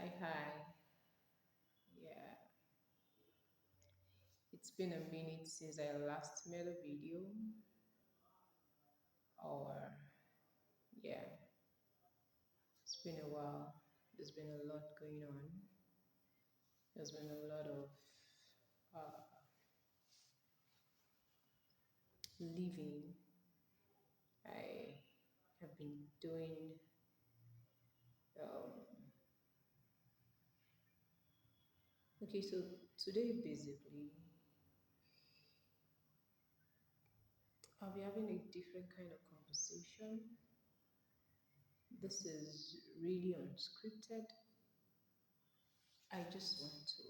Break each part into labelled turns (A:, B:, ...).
A: Hi, hi. Yeah, it's been a minute since I last made a video, or yeah, it's been a while. There's been a lot going on. There's been a lot of uh, living. I have been doing, um, okay, so today basically, I'll be having a different kind of conversation. This is really unscripted. I just want to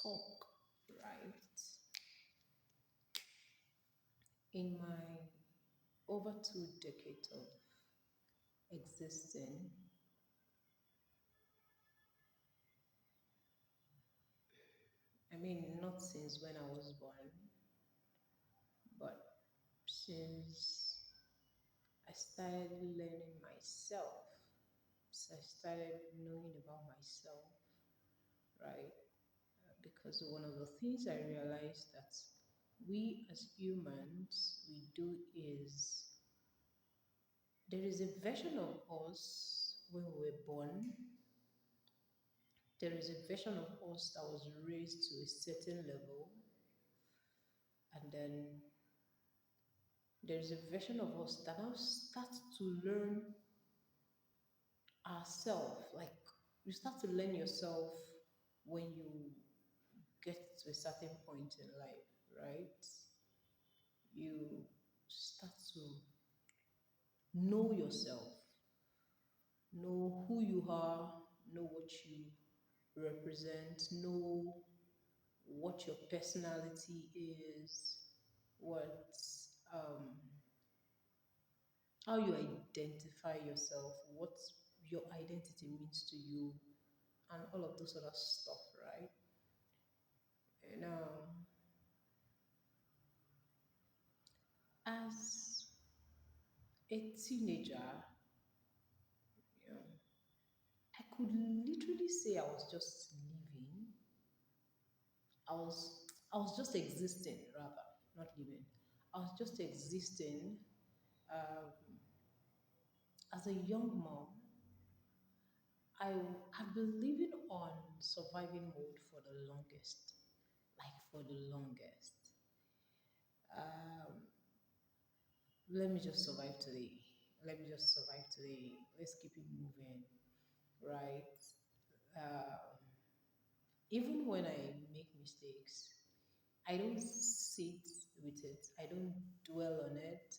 A: talk, right? In my over 2 decades of existing, I mean, not since when I was born, but since I started learning myself, so I started knowing about myself, right? Because one of the things I realized that we as humans, we do is there is a version of us when we were born. There is a version of us that was raised to a certain level, and then there's a version of us that now starts to learn ourselves. Like you start to learn yourself when you get to a certain point in life, right? You start to know yourself, know who you are, know what you represent, know what your personality is, what um, how you identify yourself, what your identity means to you, and all of those sort of stuff, right? And as a teenager, you know, I could literally say I was just living. I was just existing, rather, not living. I was just existing um, as a young mom. I have been living on surviving mode for the longest, like for the longest. Um, let me just survive today. Let me just survive today. Let's keep it moving, right? Um, Even when I make mistakes, I don't sit with it. I don't dwell on it.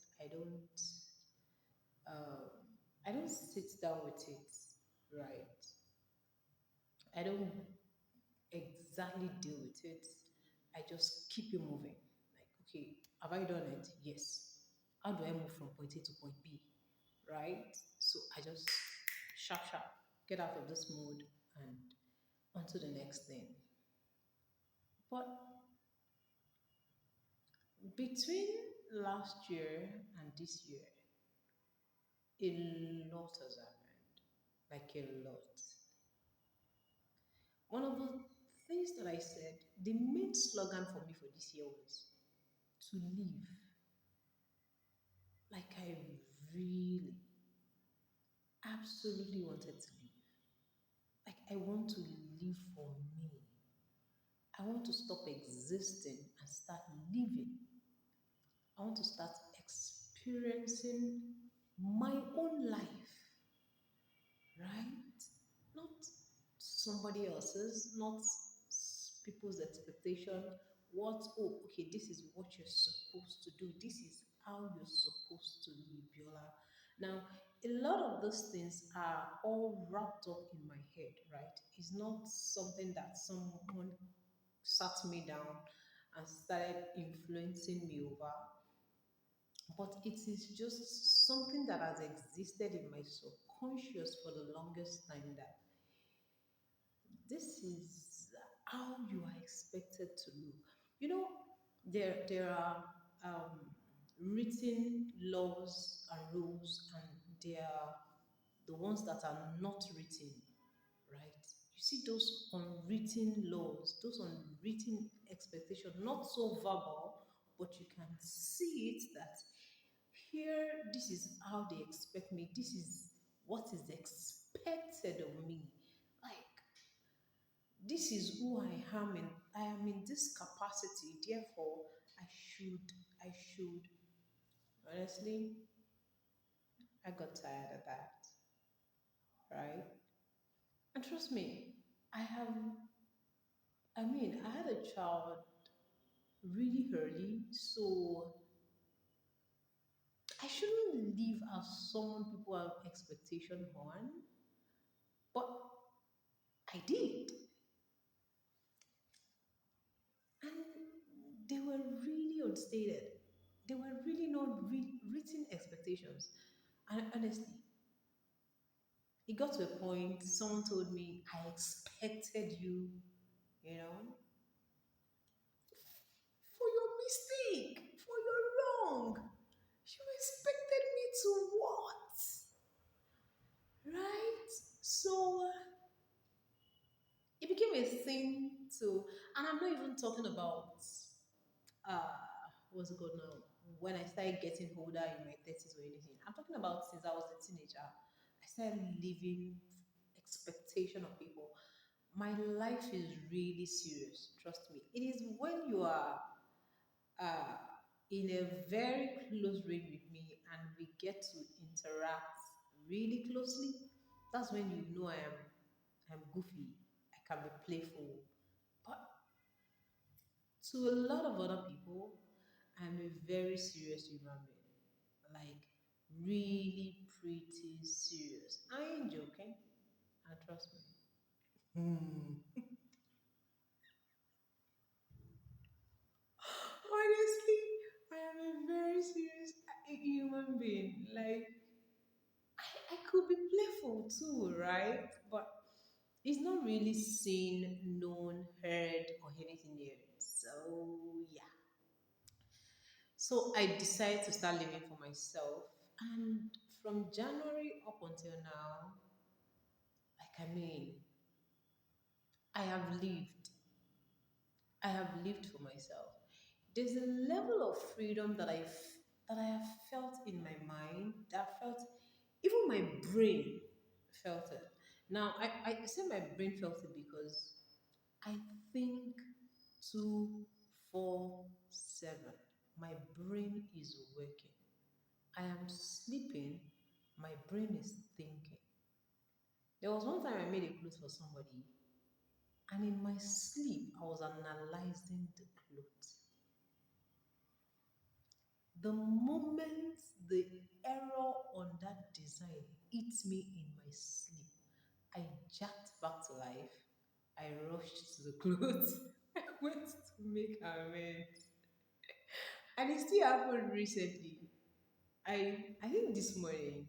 A: Um, I don't sit down with it, right? I don't exactly deal with it. I just keep it moving. Like, okay, have I done it? Yes. How do I move from point A to point B? Right? So I just sharp, sharp, get out of this mode and onto the next thing. But between last year and this year, a lot has happened. Like a lot. One of the things that I said, the main slogan for me for this year was to live. Like I really, absolutely wanted to live. Like I want to live for me. I want to stop existing and start living. I want to start experiencing my own life, right? Not somebody else's, not people's expectation. What, oh, okay, this is what you're supposed to do. This is how you're supposed to live, Biola. Now, a lot of those things are all wrapped up in my head, right? It's not something that someone sat me down and started influencing me over, but it is just something that has existed in my subconscious for the longest time that this is how you are expected to look. You know, there are written laws and rules, and there are the ones that are not written, right? You see those unwritten laws, those unwritten expectations, not so verbal, but you can see it that here, this is how they expect me, this is what is expected of me. Like, this is who I am in this capacity, therefore, I should, I should. Honestly, I got tired of that, right? And trust me, I have, I had a child really early, so I shouldn't live as someone people have expectation on, but I did. And they were really unstated. They were really not written expectations. And honestly, it got to a point, someone told me, I expected you, you know, for your mistake, for your wrong. You expected me to what? Right? So it became a thing to, and I'm not even talking about what's it called now? When I started getting older in my 30s or anything. I'm talking about since I was a teenager. I started living expectation of people. My life is really serious. Trust me. It is when you are uh, in a very close range with me and we get to interact really closely. That's when you know I'm goofy. I can be playful. But to a lot of other people, I'm a very serious human being. Like, really pretty serious. I ain't joking. And trust me. Hmm. Honestly, I am a very serious human being. Like, I could be playful too, right? But it's not really seen, known, heard, or anything yet. So, yeah. So I decided to start living for myself. And from January up until now, I have lived. I have lived for myself. There's a level of freedom that I have felt in my mind, that I felt, even my brain felt it. Now, I say my brain felt it because I think 24/7. My brain is working. I am sleeping, my brain is thinking. There was one time I made a clothes for somebody, and in my sleep, I was analyzing the clothes. The moment the error on that design hit me in my sleep, I jacked back to life. I rushed to the clothes. I went to make amends. And it still happened recently. I think this morning,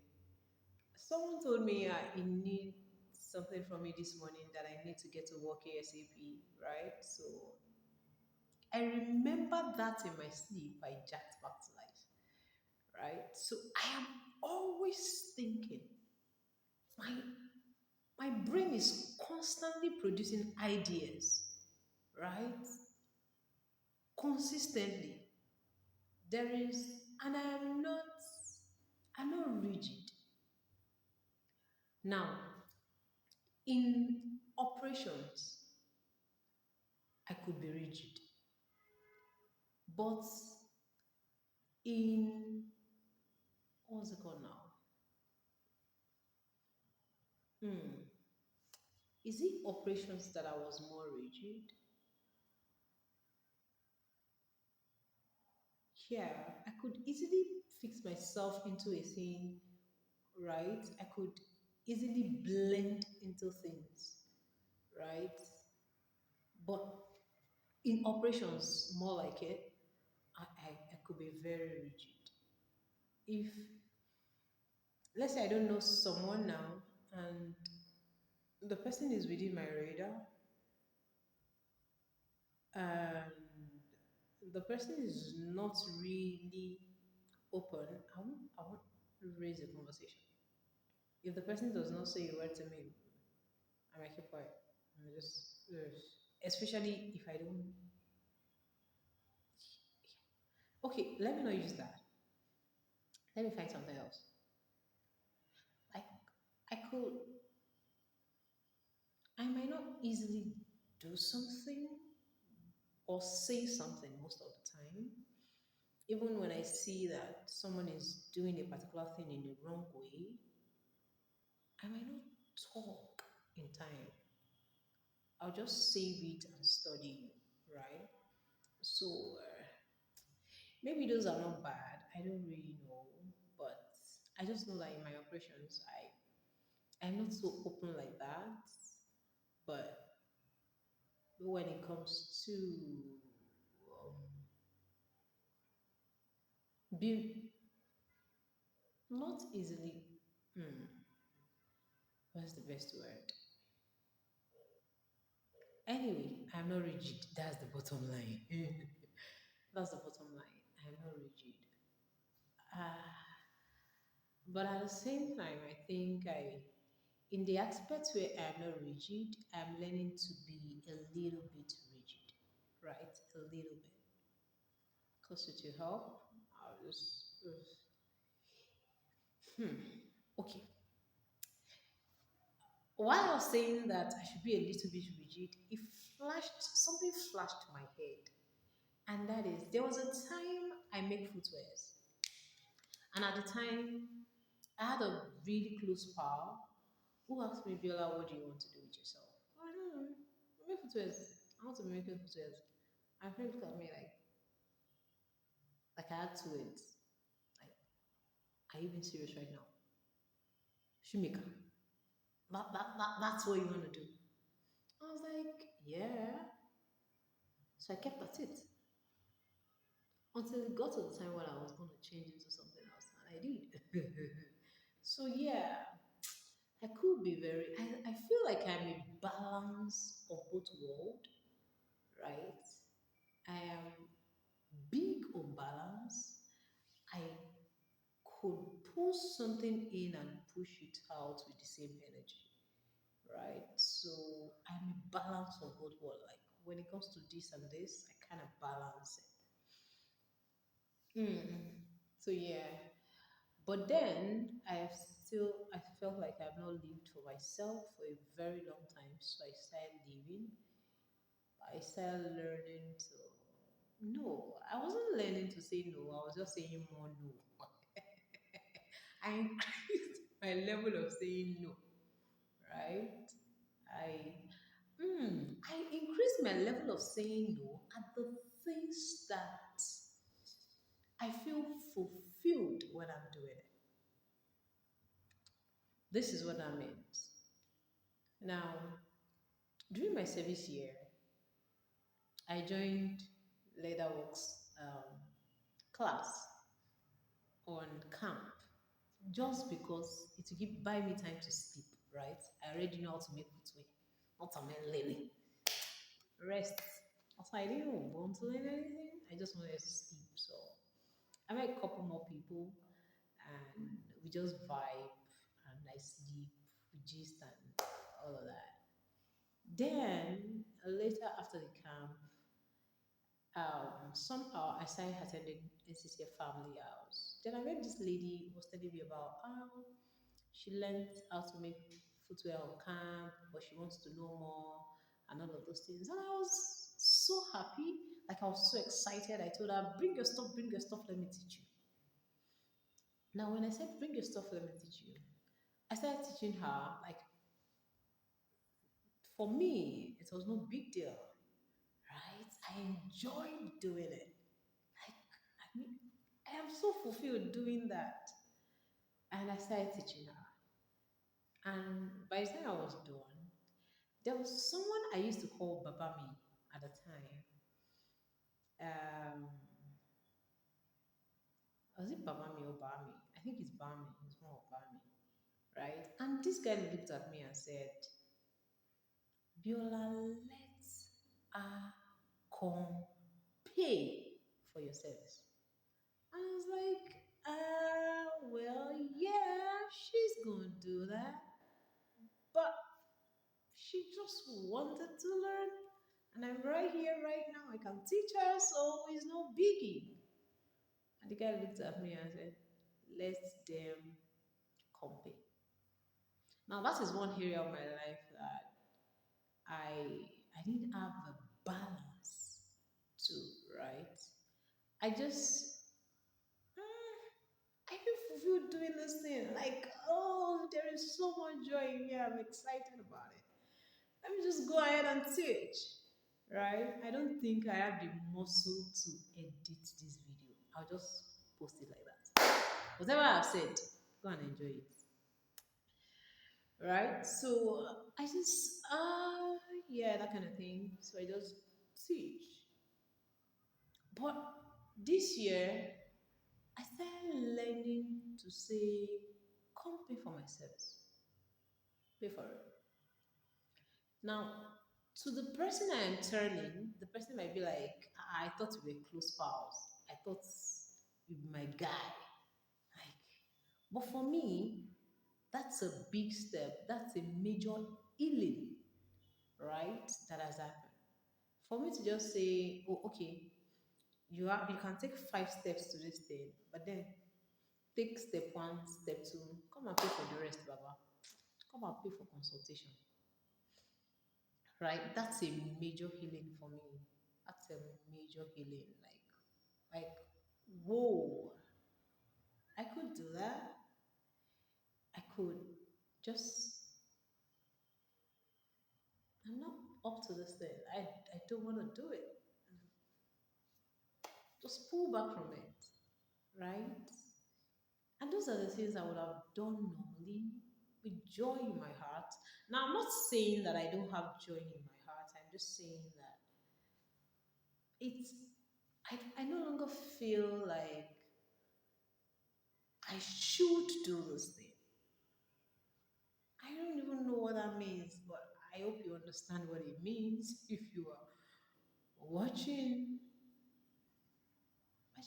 A: someone told me I need something from me this morning that I need to get to work ASAP, right? So I remember that in my sleep, I jacked back to life, right? So I am always thinking. My my brain is constantly producing ideas, right? Consistently. There is, and I'm not rigid. Now, in operations, I could be rigid, but in, what's it called now? Hmm. Is it operations that I was more rigid? Yeah, I could easily fix myself into a thing, right? I could easily blend into things, right? But in operations, more like it, I could be very rigid. If, let's say I don't know someone now and the person is within my radar and the person is not really open, I won't raise a conversation. If the person does not say a word to me, I might keep quiet. I'm just, ugh. Especially if I don't. Okay, let me not use that. Let me find something else. Like, I could, I might not easily do something or say something most of the time. Even when I see that someone is doing a particular thing in the wrong way, I might not talk in time. I'll just save it and study, right? So maybe those are not bad. I don't really know, but I just know that in my operations, I'm not so open like that. But when it comes to being not easily, hmm, what's the best word? Anyway, I'm not rigid. That's the bottom line. That's the bottom line. I'm not rigid. Uh, but at the same time, I think in the aspects where I'm not rigid, I'm learning to be a little bit rigid, right? A little bit. Because it will help. I'll just, okay. While I was saying that I should be a little bit rigid, something flashed my head. And that is, there was a time I made footwears. And at the time, I had a really close pal who asked me, Biola, what do you want to do with yourself? I don't know. Make footwears. I want to be making footwears. And friend looked at me like I had two heads. Like, are you being serious right now? Shoemaker. That's what you want to do. I was like, yeah. So I kept at it until it got to the time when I was going to change into something else. And I did. So yeah, I could be I feel like I'm a balance of both worlds, right? I am big on balance. I could pull something in and push it out with the same energy, right? So I'm a balance of both worlds. Like when it comes to this and this, I kind of balance it. So yeah, but then I felt like I've not lived for myself for a very long time, so I started living. I started learning to no. I wasn't learning to say no. I was just saying more no. I increased my level of saying no, right? I I increased my level of saying no at the things that I feel fulfilled when I'm doing it. This is what that means. Now, during my service year, I joined Leatherworks class on camp just because it will buy me time to sleep, right? I already know how to make footwear, not a man learning. Rest. Also, I didn't want to learn anything. I just wanted to sleep. So I met a couple more people and we just vibe and I sleep, we gist and all of that. Then later after the camp, somehow I started attending NCCF family house. Then I met this lady who was telling me about how she learned how to make footwear on camp, but she wants to know more and all of those things. And I was so happy, like I was so excited. I told her, bring your stuff, let me teach you. Now, when I said bring your stuff, let me teach you, I started teaching her. Like for me, it was no big deal, right? I enjoyed doing it. Like I mean, I am so fulfilled doing that. And I started teaching her. And by the time I was done, there was someone I used to call Babami at the time. Um, was it Babami or Bami? I think it's Bami. It's more of Bami, right? And this guy looked at me and said, Biola, let's come pay for your service. And I was like, well, yeah, she's going to do that. But She just wanted to learn, and I'm right here, right now. I can teach her, so it's no biggie. And the guy looked at me and said, let them compete. Now, that is one area of my life that I didn't have a balance to, right? I just, I feel fulfilled doing this thing. Like, oh, there is so much joy in here. I'm excited about it. Let me just go ahead and teach, right? I don't think I have the muscle to edit this video. I'll just post it like that. Whatever I've said, go and enjoy it, right? So I just, yeah, that kind of thing. So I just teach. But this year, I started learning to say, come pay for my service, pay for it. Now, to the person I am turning, the person might be like, "Ah, I thought we were close pals. I thought you be my guy." Like, but for me, that's a big step. That's a major healing, right? That has happened. For me to just say, "Oh, okay, you can take 5 steps to this thing, but then take step one, step two, come and pay for the rest, Baba. Come and pay for consultation." Right? That's a major healing for me. That's a major healing. Like, whoa, I could do that. I could just, I'm not up to this thing. I don't want to do it. Just pull back from it, right? And those are the things I would have done normally with joy in my heart. Now, I'm not saying that I don't have joy in my heart. I'm just saying that it's, I no longer feel like I should do this thing. I don't even know what that means, but I hope you understand what it means if you are watching. I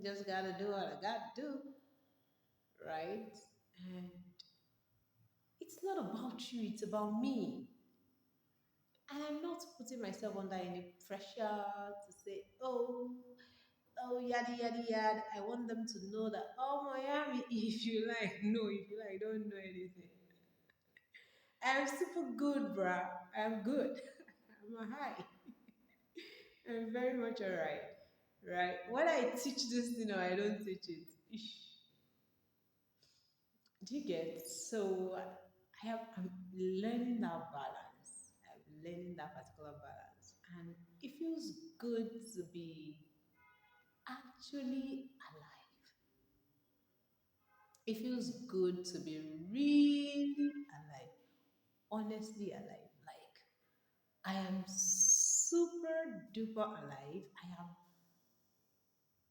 A: just gotta do what I gotta do, right? And it's not about you, it's about me. And I'm not putting myself under any pressure to say, oh, yada yada yada. I want them to know that, oh, Miami, if you like, no, if you like, don't know anything. I'm super good, bruh. I'm good. I'm a high. I'm very much alright. Right? When I teach this thing or I don't teach it, do you get? So I'm learning that balance. I'm learning that particular balance. And it feels good to be actually alive. It feels good to be really alive. Honestly alive. Like I am super duper alive. I am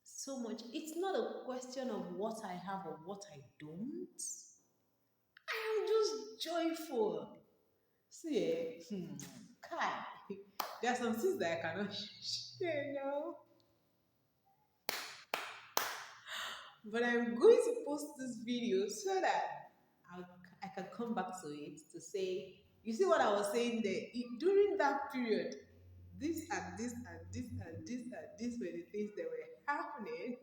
A: so much. It's not a question of what I have or what I don't. I am just joyful. See, Kai, there are some things that I cannot share now. But I'm going to post this video so that I'll, I can come back to it to say, you see what I was saying there? During that period, this and this and this and this and this were the things that were happening.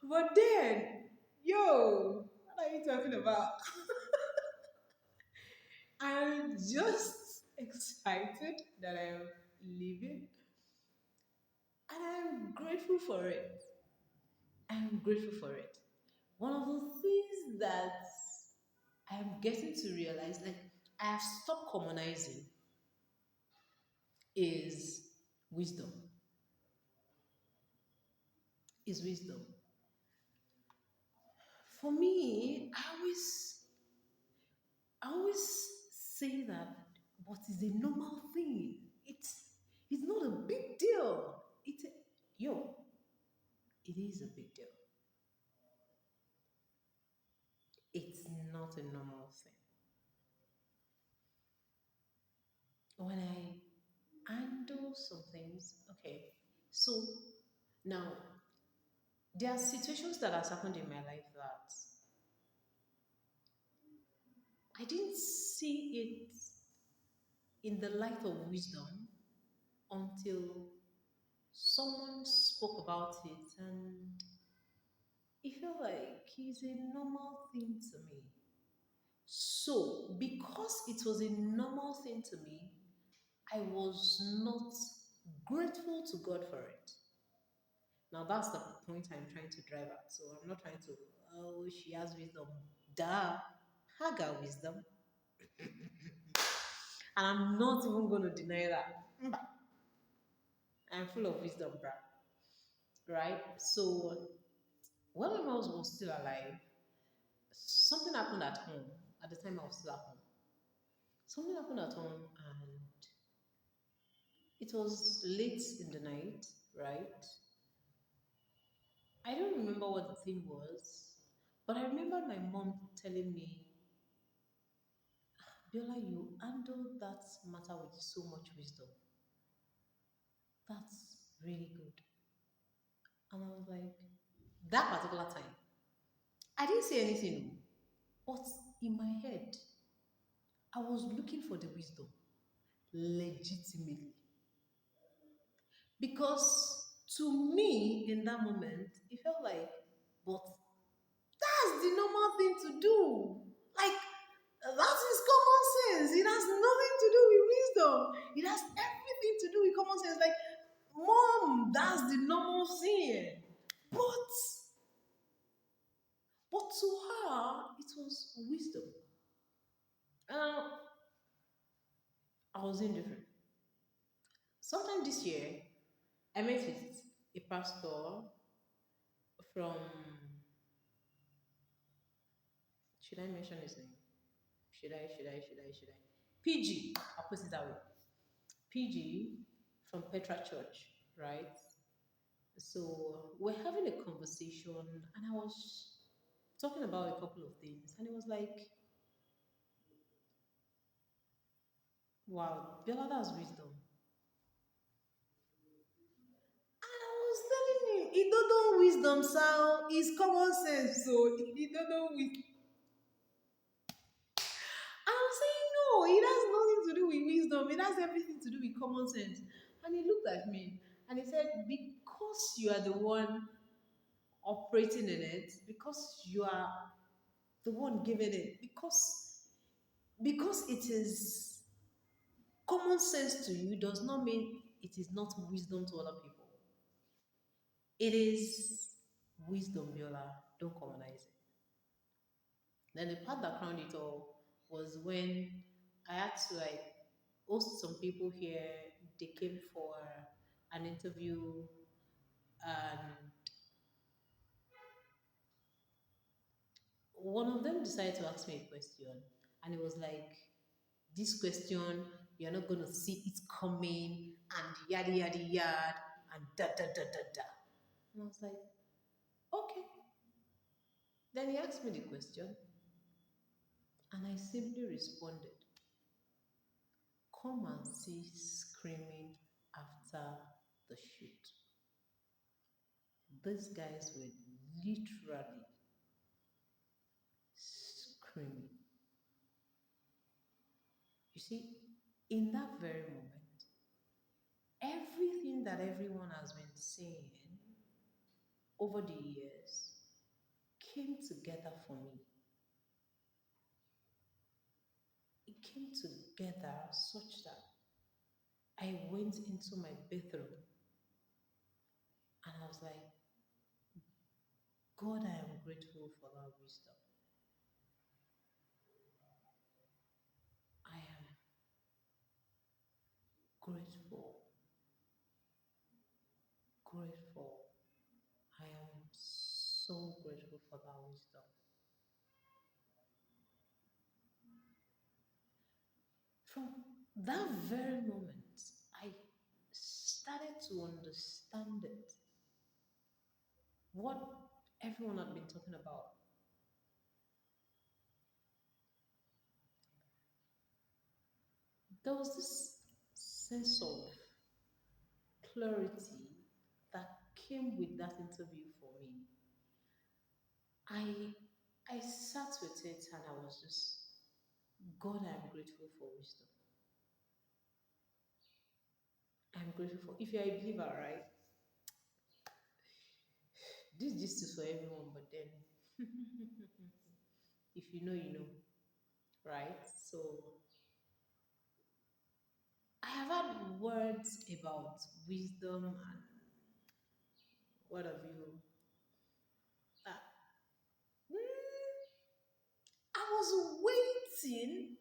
A: But then, yo, what are you talking about? I'm just excited that I'm living and I'm grateful for it. I'm grateful for it. One of the things that I'm getting to realize, like, I have stopped commonizing, is wisdom. Is wisdom. For me, I always say that what is a normal thing. It's not a big deal. Yo, it is a big deal. It's not a normal thing. When I handle some things, okay. So now there are situations that has happened in my life that I didn't see it in the light of wisdom until someone spoke about it, and it felt like it's a normal thing to me. So, because it was a normal thing to me, I was not grateful to God for it. Now, that's the point I'm trying to drive at. So, I'm not trying to, oh, she has wisdom. Duh. I got wisdom. And I'm not even going to deny that. I'm full of wisdom, bruh. Right? So, when my mom was still alive, something happened at home. At the time I was still at home. Something happened at home, and it was late in the night, right? I don't remember what the thing was, but I remember my mom telling me, Biola, you handled that matter with so much wisdom. That's really good. And I was like, that particular time, I didn't say anything, but in my head, I was looking for the wisdom legitimately. Because to me, in that moment, it felt like, but that's the normal thing to do. Like, that is common sense. It has nothing to do with wisdom. It has everything to do with common sense. Like, mom, that's the normal thing. But to her, it was wisdom. And I was indifferent. Sometime this year, I met with a pastor from, should I mention his name? Should I? PG, I'll put it that way. PG from Petra Church, right? So we're having a conversation, and I was talking about a couple of things, and it was like, wow, Bella, that's wisdom. And I was telling him, it don't know wisdom sound, it's common sense, so it don't know wisdom. I'm saying no, it has nothing to do with wisdom, it has everything to do with common sense. And he looked at me and he said, because you are the one operating in it, because you are the one giving it, because it is common sense to you does not mean it is not wisdom to other people. It is wisdom, Biola. Don't commonize it. Then the part that crowned it all was when I had to like host some people here. They came for an interview, and one of them decided to ask me a question, and it was like, this question, you're not going to see it coming, and yada yada yada, and da da da da da. And I was like, okay. Then he asked me the question, and I simply responded, come and see screaming after the shoot. These guys were literally screaming. You see, in that very moment, everything that everyone has been saying over the years came together for me. It came together such that I went into my bathroom and I was like, God, I am grateful for that wisdom. I am grateful, grateful. I am so grateful for that wisdom. From that very moment, I started to understand it. What everyone had been talking about. There was this sense of clarity that came with that interview for me. I I sat with it and I was just God, I'm grateful for wisdom. I'm grateful for. If you're a believer, right? This gist is for everyone, but then if you know, you know, right? So I have had words about wisdom and what have you. Uh, I was waiting,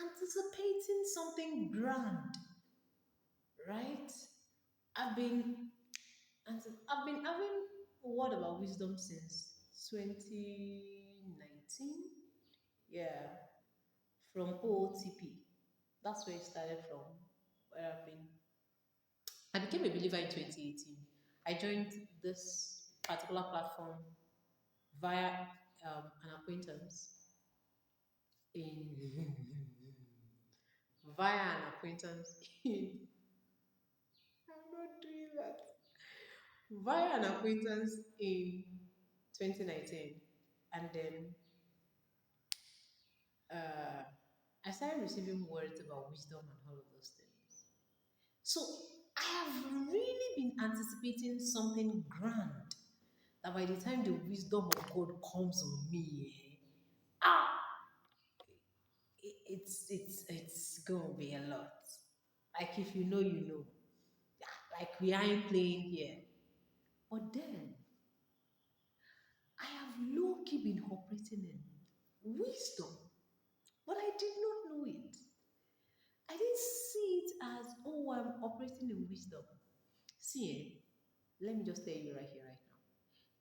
A: anticipating something grand, right? I've been I've been having a word about wisdom since 2019. Yeah, from OOTP. That's where it started from. Where I became a believer in 2018. I joined this particular platform via an acquaintance in via an acquaintance in I'm not doing that. Via an acquaintance in 2019, and then uh, I started receiving words about wisdom and all of those things. So I have really been anticipating something grand that by the time the wisdom of God comes on me, it's gonna be a lot. Like if you know, you know. Like we aren't playing here. But then I have low key been operating in wisdom, but I did not know it. I didn't see it as, oh, I'm operating in wisdom. See, let me just tell you right here, right now.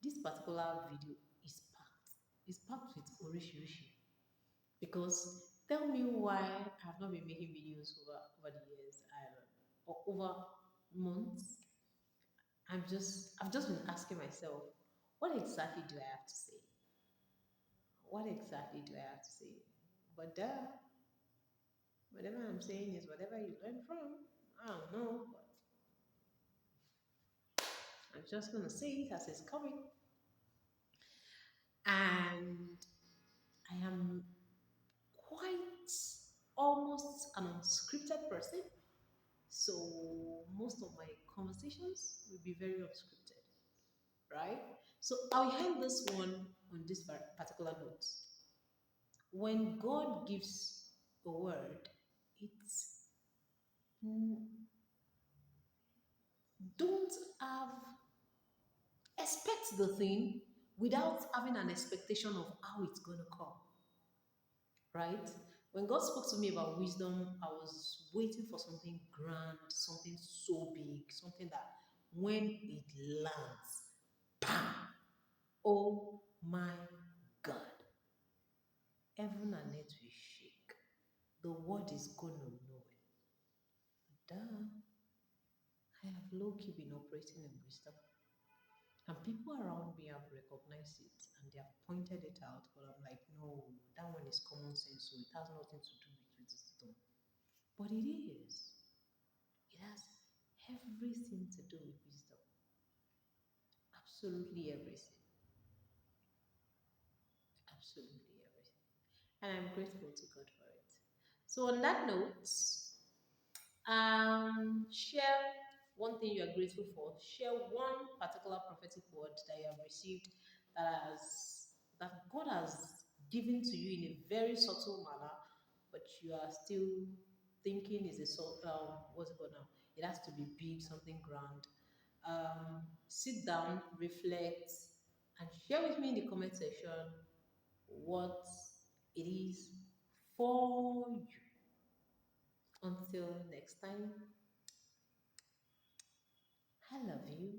A: This particular video is packed. It's packed with orishirishi. Because tell me why I have not been making videos over the years, or over months. I've just been asking myself, what exactly do I have to say? What exactly do I have to say? But whatever I'm saying is whatever you learn from. I don't know, but I'm just gonna say it as it's coming. And I am quite almost an unscripted person. So most of my conversations will be very unscripted, right? So I'll hand this one on this particular note. When God gives a word, it's don't have expect the thing without having an expectation of how it's going to come, right? When God spoke to me about wisdom, I was waiting for something grand, something so big, something that when it lands, bam, oh my God, heaven and earth will shake. The world is going to know it. Duh. I have low key been operating in wisdom. And people around me have recognized it and they have pointed it out, but I'm like, no, that one is common sense, so it has nothing to do with wisdom. But it is. It has everything to do with wisdom. Absolutely everything. Absolutely everything. And I'm grateful to God for it. So on that note, share one thing you are grateful for. Share one particular prophetic word that you have received that God has given to you in a very subtle manner, but you are still thinking is a what's it called now? It has to be big, something grand. Sit down, reflect, and share with me in the comment section what it is for you. Until next time, I love you.